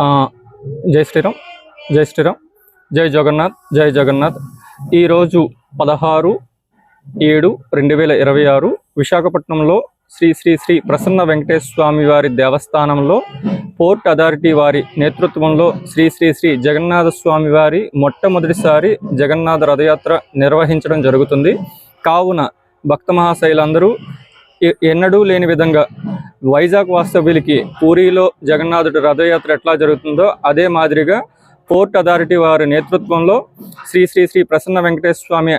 ఆ, జై శ్రీరామ్, జై శ్రీరామ్, జై జగన్నాథ్, జై జగన్నాథ్. ఈరోజు 16/7/2026 విశాఖపట్నంలో శ్రీ శ్రీ శ్రీ ప్రసన్న వెంకటేశ్వర స్వామి వారి దేవస్థానంలో పోర్ట్ అథారిటీ వారి నేతృత్వంలో శ్రీ శ్రీ శ్రీ జగన్నాథ స్వామి వారి మొట్టమొదటిసారి జగన్నాథ రథయాత్ర నిర్వహించడం జరుగుతుంది. కావున భక్త మహాశైలందరూ ఎన్నడూ లేని విధంగా వైజాగ్ వాస్తవ్యులకి పూరిలో జగన్నాథుడి రథయాత్ర ఎట్లా జరుగుతుందో అదే మాదిరిగా పోర్ట్ అథారిటీ వారి నేతృత్వంలో శ్రీ శ్రీ శ్రీ ప్రసన్న వెంకటేశ్వర స్వామి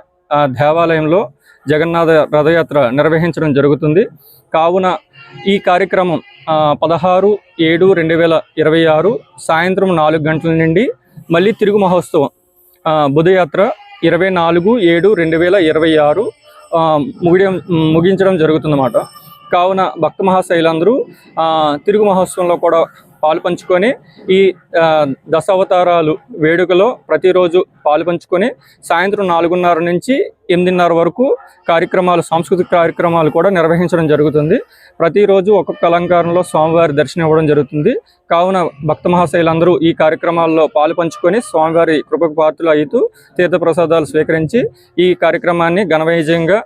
దేవాలయంలో జగన్నాథ రథయాత్ర నిర్వహించడం జరుగుతుంది. కావున ఈ కార్యక్రమం 16/7/2026 సాయంత్రం 4 గంటల నుండి మళ్ళీ తిరుగు మహోత్సవం బుధయాత్ర 24/7/2026 ముగించడం జరుగుతుందన్నమాట. కావున భక్త మహాశైలందరూ తిరుగు మహోత్సవంలో కూడా పాలు పంచుకొని ఈ దశావతారాలు వేడుకలో ప్రతిరోజు పాలు పంచుకొని సాయంత్రం 4:30 నుంచి 8:30 వరకు సాంస్కృతిక కార్యక్రమాలు కూడా నిర్వహించడం జరుగుతుంది. ప్రతిరోజు ఒక్కొక్క అలంకారంలో స్వామివారి దర్శనం ఇవ్వడం జరుగుతుంది. కావున భక్త మహాశైలందరూ ఈ కార్యక్రమాల్లో పాలు పంచుకొని స్వామివారి కృపకు పాత్రలు అవుతూ తీర్థప్రసాదాలు స్వీకరించి ఈ కార్యక్రమాన్ని ఘనవిజయంగా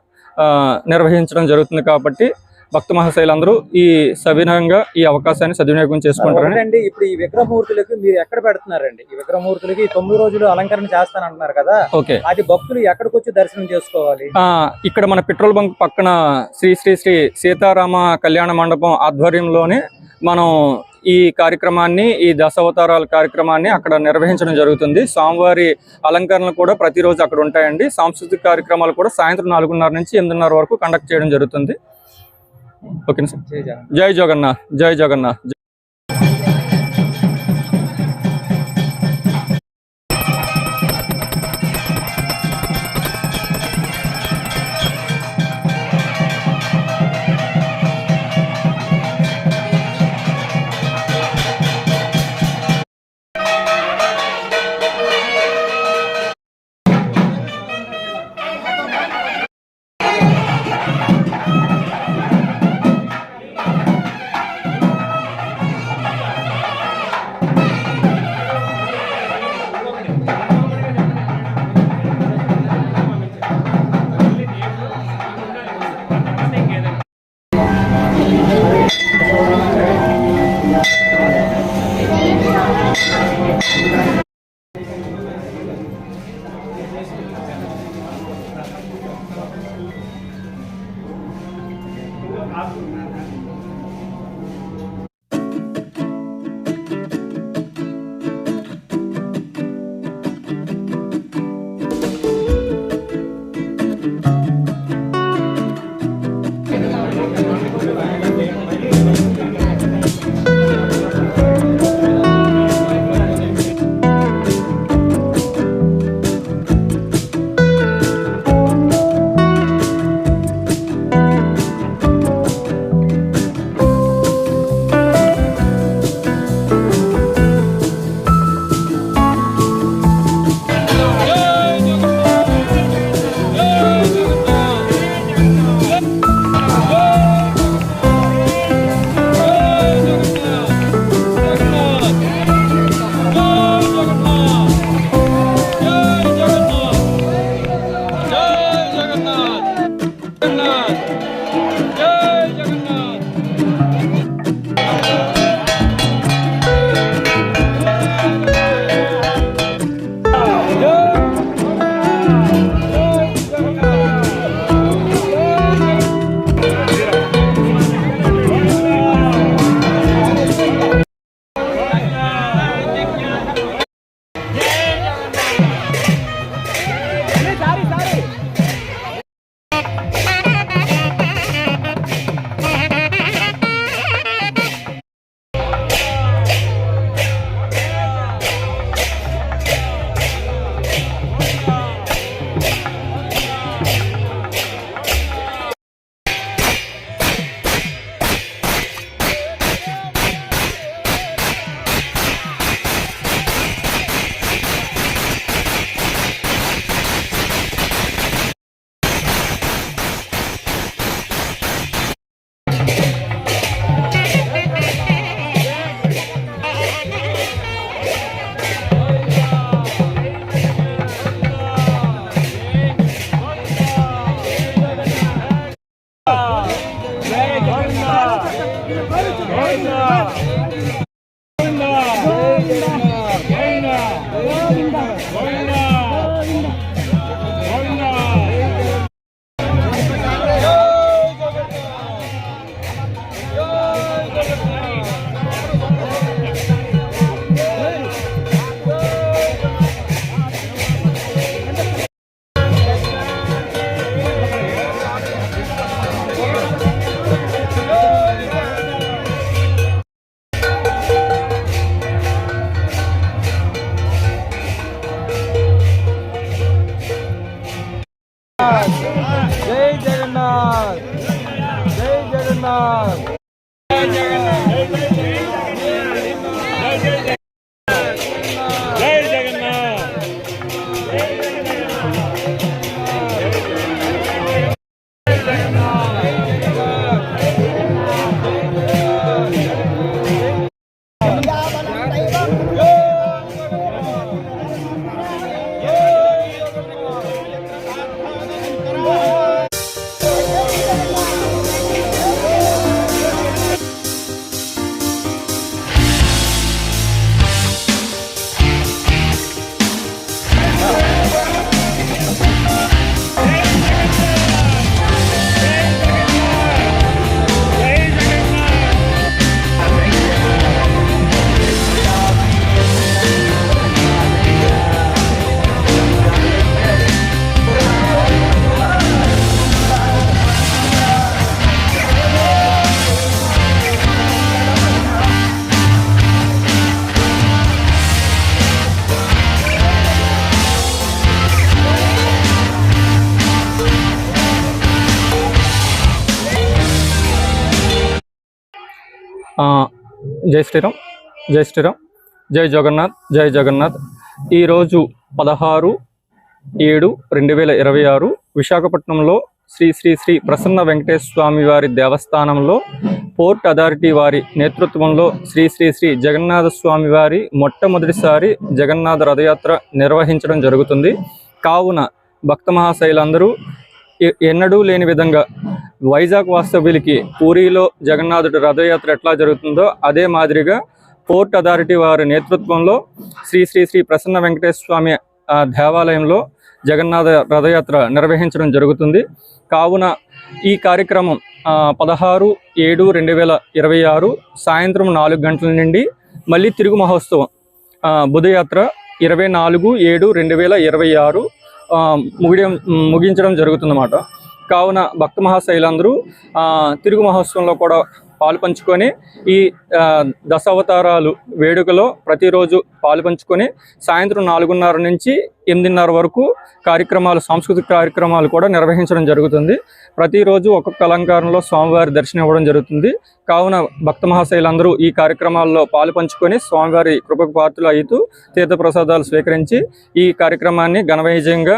నిర్వహించడం జరుగుతుంది. కాబట్టి భక్త మహాశైలందరూ ఈ సవినయంగా ఈ అవకాశాన్ని సద్వినియోగం చేసుకుంటారండి. ఇప్పుడు ఈ విగ్రహమూర్తులకి మీరు ఎక్కడ పెడుతున్నారండి? ఈ విగ్రహమూర్తులకి 9 రోజులు అలంకరణ చేస్తానంటున్నారు కదా, ఓకే, అది భక్తులు ఎక్కడికి వచ్చి దర్శనం చేసుకోవాలి? ఇక్కడ మన పెట్రోల్ బంక్ పక్కన శ్రీ శ్రీ శ్రీ సీతారామ కళ్యాణ మండపం ఆధ్వర్యంలోనే మనం ఈ కార్యక్రమాన్ని, ఈ దశావతారాల కార్యక్రమాన్ని అక్కడ నిర్వహించడం జరుగుతుంది. స్వామివారి అలంకరణలు కూడా ప్రతిరోజు అక్కడ ఉంటాయండి. సాంస్కృతిక కార్యక్రమాలు కూడా సాయంత్రం 4:30 నుంచి 8:30 వరకు కండక్ట్ చేయడం జరుగుతుంది. ఓకేనా సార్? జై జగన్నాథ్, జై జగన్నాథ్. జై జగన్నాథ్, జై జగన్నాథ్, జై జగన్నాథ్, జై జగన్నాథ్. జై శ్రీరామ్, జై శ్రీరామ్, జై జగన్నాథ్, జై జగన్నాథ్. ఈరోజు 16/7/2026 విశాఖపట్నంలో శ్రీ శ్రీ శ్రీ ప్రసన్న వెంకటేశ్వర స్వామి వారి దేవస్థానంలో పోర్ట్ అథారిటీ వారి నేతృత్వంలో శ్రీ శ్రీ శ్రీ జగన్నాథ స్వామి వారి మొట్టమొదటిసారి జగన్నాథ రథయాత్ర నిర్వహించడం జరుగుతుంది. కావున భక్త మహాశైలందరూ ఎన్నడూ లేని విధంగా వైజాగ్ వాస్తవ్యులకి పూరిలో జగన్నాథుడి రథయాత్ర ఎట్లా జరుగుతుందో అదే మాదిరిగా పోర్ట్ అథారిటీ వారి నేతృత్వంలో శ్రీ శ్రీ శ్రీ ప్రసన్న వెంకటేశ్వర స్వామి దేవాలయంలో జగన్నాథ రథయాత్ర నిర్వహించడం జరుగుతుంది. కావున ఈ కార్యక్రమం 16/7/2026 సాయంత్రం 4 గంటల నుండి మళ్ళీ తిరుగు మహోత్సవం బుధయాత్ర 24/7/2026 ముగించడం జరుగుతుందన్నమాట. కావున భక్త మహాశైలందరూ తిరుగు మహోత్సవంలో కూడా పాలు పంచుకొని ఈ దశావతారాలు వేడుకలో ప్రతిరోజు పాలు పంచుకొని సాయంత్రం 4:30 నుంచి 8:30 వరకు కార్యక్రమాలు, సాంస్కృతిక కార్యక్రమాలు కూడా నిర్వహించడం జరుగుతుంది. ప్రతిరోజు ఒక్కొక్క అలంకారంలో స్వామివారి దర్శనం ఇవ్వడం జరుగుతుంది. కావున భక్త మహాశైలందరూ ఈ కార్యక్రమాల్లో పాలు పంచుకొని స్వామివారి కృపకు పాత్రలు అవుతూ తీర్థప్రసాదాలు స్వీకరించి ఈ కార్యక్రమాన్ని ఘనవిజయంగా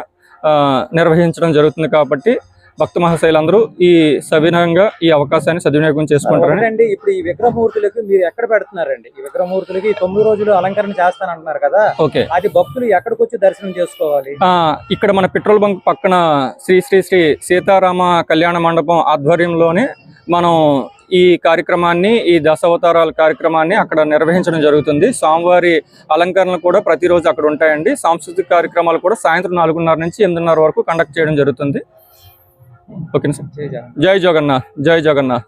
నిర్వహించడం జరుగుతుంది. కాబట్టి భక్త మహాశైలందరూ ఈ సవినయంగా ఈ అవకాశాన్ని సద్వినియోగం చేసుకుంటారండి. ఇప్పుడు ఈ విగ్రహమూర్తులకు మీరు ఎక్కడ పెడుతున్నారండి? ఈ విగ్రహమూర్తులకి 9 రోజులు అలంకరణ చేస్తానంటున్నారు కదా, ఓకే, అది భక్తులు ఎక్కడికి వచ్చి దర్శనం చేసుకోవాలి? ఇక్కడ మన పెట్రోల్ బంక్ పక్కన శ్రీ శ్రీ శ్రీ సీతారామ కళ్యాణ మండపం ఆధ్వర్యంలోనే మనం ఈ కార్యక్రమాన్ని, ఈ దశావతారాల కార్యక్రమాన్ని అక్కడ నిర్వహించడం జరుగుతుంది. స్వామివారి అలంకరణలు కూడా ప్రతిరోజు అక్కడ ఉంటాయండి. సాంస్కృతిక కార్యక్రమాలు కూడా సాయంత్రం 4:30 నుంచి 8:30 వరకు కండక్ట్ చేయడం జరుగుతుంది. Okay sir. జై జగన్నాథ్, జై జగన్నాథ్.